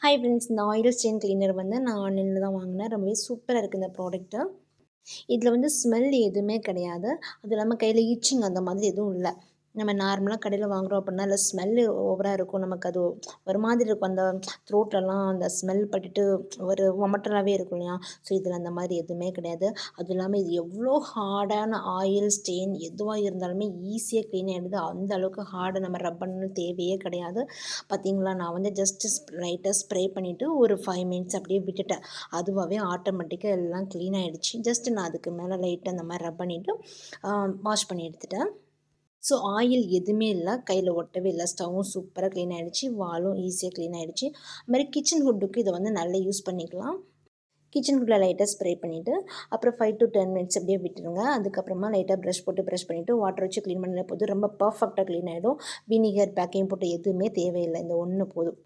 Hi friends, இந்த oil stain cleaner வந்து நான் ஆன்லைனில் தான் வாங்கினேன். ரொம்பவே சூப்பராக இருக்குது இந்த ப்ராடக்ட்டு. இதில் வந்து ஸ்மெல் எதுவுமே கிடையாது. அதுவும் இல்லாமல் கையில் ஈச்சிங் அந்த மாதிரி எதுவும் இல்ல. நம்ம நார்மலா கடையில வாங்குறோம் அப்படின்னா, அதில ஸ்மெல்லு ஓவரா இருக்கும். நமக்கு அது ஒரு மாதிரி இருக்கும். அந்த த்ரோட்லலாம் அந்த ஸ்மெல் பட்டுட்டு ஒரு ஒமட்டலாவே இருக்கும் இல்லையா? ஸோ இதில அந்த மாதிரி எதுவுமே கிடையாது. அதுவும் இல்லாம இது எவ்வளோ ஹார்டான ஆயில் ஸ்டெயின் எதுவா இருந்தாலுமே ஈஸியா கிளீன் ஆயிடுது. அந்த அளவுக்கு ஹார்டா நம்ம ரப் பண்ணணும்னு தேவையே கிடையாது. பார்த்தீங்களா, நான் வந்து ஜஸ்ட்டு லைட்டா ஸ்ப்ரே பண்ணிவிட்டு ஒரு 5 மினிட்ஸ் அப்படியே விட்டுட்டேன். அதுவாவே ஆட்டோமேட்டிக்கா எல்லாம் க்ளீன் ஆயிடுச்சு. ஜஸ்ட் நான் அதுக்கு மேல லைட்டா இந்த மாரி ரப் பண்ணிட்டு, வாஷ் பண்ணி எடுத்துட்டேன். ஸோ ஆயில் எதுவுமே இல்ல. கையில ஒட்டவே இல்ல. ஸ்டவ்வும் சூப்பரா க்ளீன் ஆயிடுச்சு. வாலும் ஈஸியா க்ளீன் ஆயிடுச்சு. அது மாரி கிச்சன் ஹுட்டுக்கு இத வந்து நல்லா யூஸ் பண்ணிக்கலாம். கிச்சன் ஹுட்ல லைட்டா ஸ்ப்ரே பண்ணிட்டு, அப்புறம் 5 டூ 10 மினிட்ஸ் அப்படியே விட்டுருங்க. அதுக்கப்புறமா லைட்டா பிரஷ் போட்டு பிரஷ் பண்ணிட்டு, வாட்டர் வச்சு க்ளீன் பண்ணா போதும். ரொம்ப பெர்ஃபெக்ட்டா க்ளீன் ஆயிடும். வினிகர், பேக்கிங் பவுடர் எதுவுமே தேவையில்ல. இந்த ஒண்ணு போதும்.